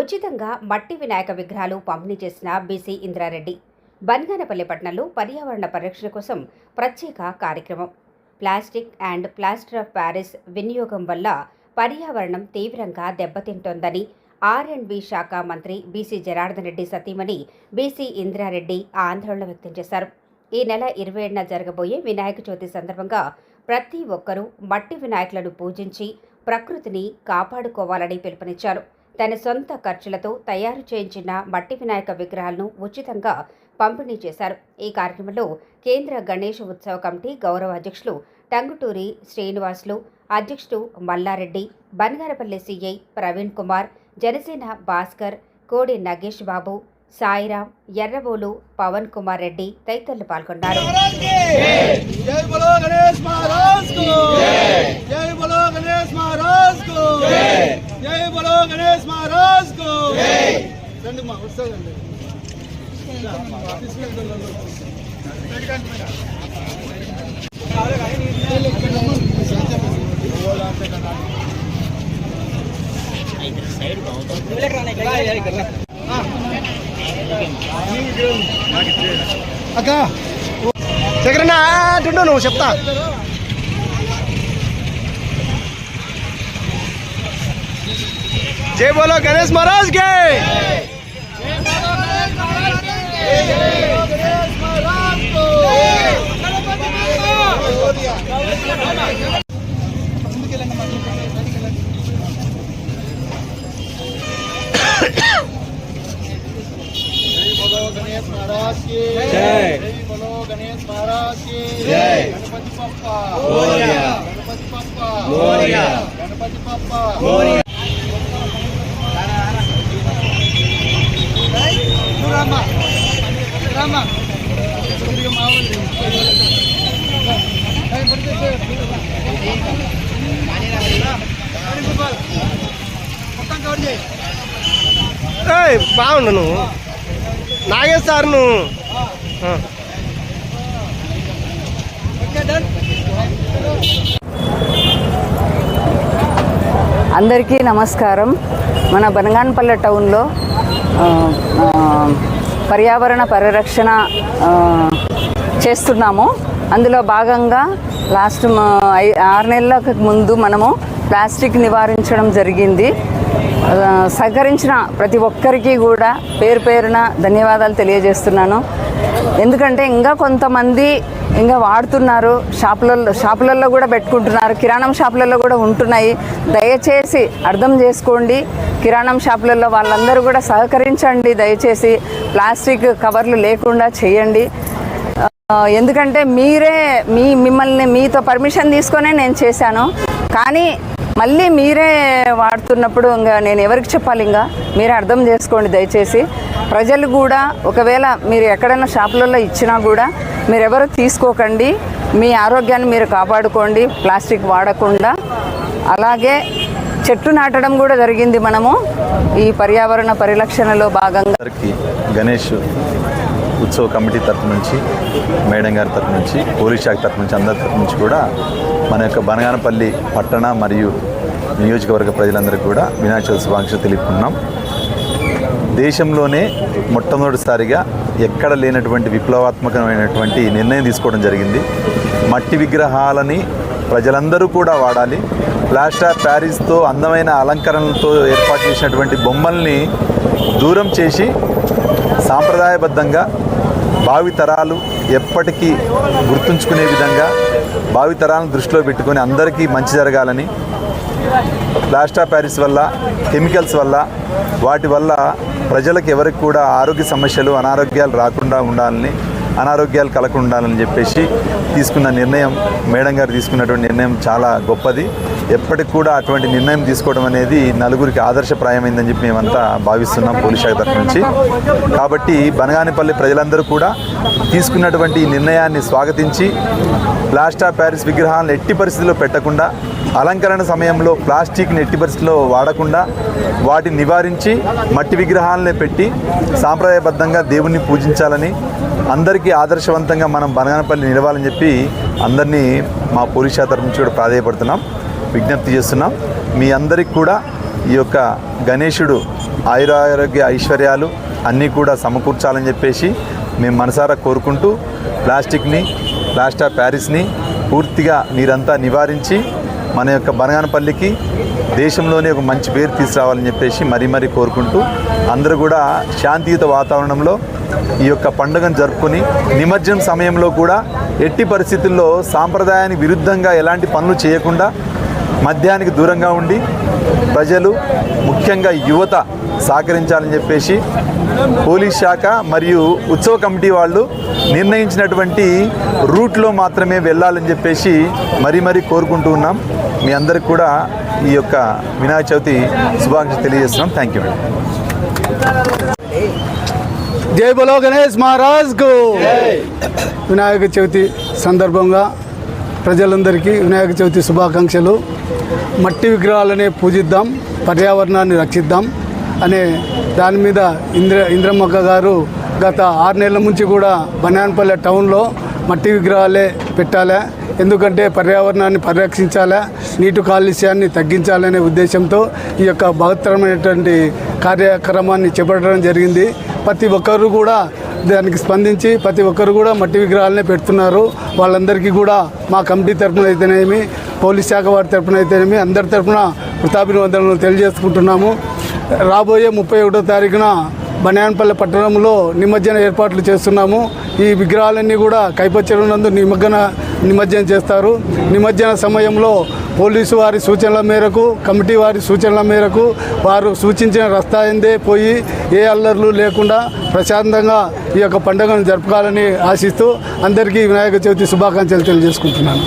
ఉచితంగా మట్టి వినాయక విగ్రహాలు పంపిణీ చేసిన బీసీ ఇంద్రారెడ్డి. బనగానపల్లి పట్టణంలో పర్యావరణ పరిరక్షణ కోసం ప్రత్యేక కార్యక్రమం. Plastic and plaster of Paris వినియోగం వల్ల పర్యావరణం తీవ్రంగా దెబ్బతింటోందని ఆర్&బి శాఖ మంత్రి బీసీ జనార్దన్ రెడ్డి సతీమణి బీసీ ఇంద్రారెడ్డి ఆందోళన వ్యక్తం చేశారు. ఈ నెల 27న జరగబోయే వినాయక చవితి సందర్భంగా ప్రతి ఒక్కరూ మట్టి వినాయకులను పూజించి ప్రకృతిని కాపాడుకోవాలని పిలుపునిచ్చారు. తన సొంత ఖర్చులతో తయారు చేయించిన మట్టి వినాయక విగ్రహాలను ఉచితంగా పంపిణీ చేశారు. ఈ కార్యక్రమంలో కేంద్ర గణేష్ ఉత్సవ కమిటీ గౌరవ అధ్యక్షులు టంగుటూరి శ్రీనివాసులు, అధ్యక్షుడు మల్లారెడ్డి, బనగానపల్లి సిఐ ప్రవీణ్ కుమార్, జనసేన భాస్కర్, కోడి నగేష్ బాబు, సాయిరాం, ఎర్రబోలు, పవన్ కుమార్ రెడ్డి తదితరులు పాల్గొన్నారు. అక్క చక్రన్న అంటుండు, నువ్వు చెప్తా. జై బోలో గణేష్ మహారాజ్ కే. गणेश महाराज की जय, बोलो गणेश महाराज की जय, गणपति बप्पा मोरया, गणपति बप्पा मोरया, गणपति बप्पा मोरया. रामा रामा బాగుండు నువ్వు నాగేష్ సార్ నువ్వు. అందరికీ నమస్కారం. మన బనగానపల్లి టౌన్లో పర్యావరణ పరిరక్షణ చేస్తున్నాము. అందులో భాగంగా లాస్ట్ 6 నెలలకు ముందు మనము ప్లాస్టిక్ నివారించడం జరిగింది. సహకరించిన ప్రతి ఒక్కరికి కూడా పేరు పేరున ధన్యవాదాలు తెలియజేస్తున్నాను. ఎందుకంటే ఇంకా కొంతమంది ఇంకా వాడుతున్నారు, షాపులలో కూడా పెట్టుకుంటున్నారు, కిరాణం షాపులలో కూడా ఉంటున్నాయి. దయచేసి అర్థం చేసుకోండి. కిరాణం షాపులలో వాళ్ళందరూ కూడా సహకరించండి. దయచేసి ప్లాస్టిక్ కవర్లు లేకుండా చేయండి. ఎందుకంటే మిమ్మల్ని మీతో పర్మిషన్ తీసుకొనే నేను చేశాను. కానీ మళ్ళీ మీరే వాడుతున్నప్పుడు ఇంకా నేను ఎవరికి చెప్పాలి? ఇంకా మీరే అర్థం చేసుకోండి దయచేసి. ప్రజలు కూడా ఒకవేళ మీరు ఎక్కడైనా షాపులలో ఇచ్చినా కూడా మీరెవరు తీసుకోకండి. మీ ఆరోగ్యాన్ని మీరు కాపాడుకోండి ప్లాస్టిక్ వాడకుండా. అలాగే చెట్లు నాటడం కూడా జరిగింది మనము ఈ పర్యావరణ పరిరక్షణలో భాగంగా. గణేష్ ఉత్సవ కమిటీ తరఫు నుంచి, మేడం గారి తరఫు నుంచి, పోలీస్ శాఖ తరఫు నుంచి, అందరి తరఫు నుంచి కూడా మన యొక్క బనగానపల్లి పట్టణ మరియు నియోజకవర్గ ప్రజలందరికీ కూడా వినాయక చవితి శుభాకాంక్షలు తెలుపుకున్నాం. దేశంలోనే మొట్టమొదటిసారిగా ఎక్కడ లేనటువంటి విప్లవాత్మకమైనటువంటి నిర్ణయం తీసుకోవడం జరిగింది. మట్టి విగ్రహాలని ప్రజలందరూ కూడా వాడాలి. ప్లాస్టర్ ఆఫ్ ప్యారిస్తో అందమైన అలంకరణలతో ఏర్పాటు చేసినటువంటి బొమ్మల్ని దూరం చేసి సాంప్రదాయబద్ధంగా భావితరాలు ఎప్పటికీ గుర్తుంచుకునే విధంగా భావితరాలను దృష్టిలో పెట్టుకొని అందరికీ మంచి జరగాలని, ప్లాస్టర్ ఆఫ్ ప్యారిస్ వల్ల, కెమికల్స్ వల్ల, వాటి వల్ల ప్రజలకు ఎవరికి కూడా ఆరోగ్య సమస్యలు, అనారోగ్యాలు రాకుండా ఉండాలని, అనారోగ్యాలు కలగకుండా ఉండాలని చెప్పేసి తీసుకున్న నిర్ణయం, మేడం గారు తీసుకున్నటువంటి నిర్ణయం చాలా గొప్పది. ఎప్పటికి కూడా అటువంటి నిర్ణయం తీసుకోవడం అనేది నలుగురికి ఆదర్శప్రాయమైందని చెప్పి మేమంతా భావిస్తున్నాం పోలీస్ శాఖ తరఫు నుంచి. కాబట్టి బనగానపల్లి ప్రజలందరూ కూడా తీసుకున్నటువంటి ఈ నిర్ణయాన్ని స్వాగతించి ప్లాస్టర్ ఆఫ్ ప్యారిస్ విగ్రహాలను ఎట్టి పరిస్థితుల్లో పెట్టకుండా, అలంకరణ సమయంలో ప్లాస్టిక్ని ఎట్టి పరిస్థితుల్లో వాడకుండా వాటిని నివారించి మట్టి విగ్రహాలనే పెట్టి సాంప్రదాయబద్ధంగా దేవుణ్ణి పూజించాలని, అందరికీ ఆదర్శవంతంగా మనం బనగానపల్లి నిలవాలని చెప్పి అందరినీ మా పోలీస్ శాఖ తరఫు నుంచి కూడా ప్రాధాయపడుతున్నాం, విజ్ఞప్తి చేస్తున్నాం. మీ అందరికి కూడా ఈ యొక్క గణేశుడు ఆయురారోగ్య ఐశ్వర్యాలు అన్నీ కూడా సమకూర్చాలని చెప్పేసి మేము మనసారా కోరుకుంటూ ప్లాస్టర్ ఆఫ్ ప్యారిస్ని పూర్తిగా మీరంతా నివారించి మన యొక్క బనగానపల్లికి దేశంలోనే ఒక మంచి పేరు తీసుకురావాలని చెప్పేసి మరీ కోరుకుంటూ అందరూ కూడా శాంతియుత వాతావరణంలో ఈ యొక్క పండుగను జరుపుకొని నిమజ్జనం సమయంలో కూడా ఎట్టి పరిస్థితుల్లో సాంప్రదాయానికి విరుద్ధంగా ఎలాంటి పనులు చేయకుండా మద్యానికి దూరంగా ఉండి ప్రజలు ముఖ్యంగా యువత సహకరించాలని చెప్పేసి పోలీస్ శాఖ మరియు ఉత్సవ కమిటీ వాళ్ళు నిర్ణయించినటువంటి రూట్లో మాత్రమే వెళ్ళాలని చెప్పేసి మరీ కోరుకుంటూ ఉన్నాం. మీ అందరికి కూడా ఈ యొక్క వినాయక చవితి శుభాకాంక్షలు తెలియజేస్తున్నాం. Thank you madam. జై బలో గణేష్ మహారాజ్కు. వినాయక చవితి సందర్భంగా ప్రజలందరికీ వినాయక చవితి శుభాకాంక్షలు. మట్టి విగ్రహాలనే పూజిద్దాం, పర్యావరణాన్ని రక్షిద్దాం అనే దాని మీద ఇంద్రమ్మక్క గారు గత 6 నెలల నుంచి కూడా బనగానపల్లె టౌన్లో మట్టి విగ్రహాలే పెట్టాలి, ఎందుకంటే పర్యావరణాన్ని పరిరక్షించాలి, నీటి కాలుష్యాన్ని తగ్గించాలనే ఉద్దేశంతో ఈ యొక్క బృహత్తరమైనటువంటి కార్యక్రమాన్ని చేపట్టడం జరిగింది. ప్రతి ఒక్కరు కూడా దానికి స్పందించి ప్రతి ఒక్కరు కూడా మట్టి విగ్రహాలనే పెడుతున్నారు. వాళ్ళందరికీ కూడా మా కమిటీ తరఫున అయితేనేమి, పోలీస్ శాఖ వారి తరఫున అయితేనేమి, అందరి తరఫున కృతజ్ఞతలు తెలియజేసుకుంటున్నాము. రాబోయే 31వ తారీఖున బనగానపల్లె పట్టణంలో నిమజ్జన ఏర్పాట్లు చేస్తున్నాము. ఈ విగ్రహాలన్నీ కూడా కైపచ్చరు నందు నిమజ్జనం చేస్తారు. నిమజ్జన సమయంలో పోలీసు వారి సూచనల మేరకు, కమిటీ వారి సూచనల మేరకు వారు సూచించిన రస్తా ఎందే పోయి ఏ అల్లర్లు లేకుండా ప్రశాంతంగా ఈ యొక్క పండుగను జరుపుకోవాలని ఆశిస్తూ అందరికీ వినాయక చవితి శుభాకాంక్షలు తెలియజేసుకుంటున్నాను.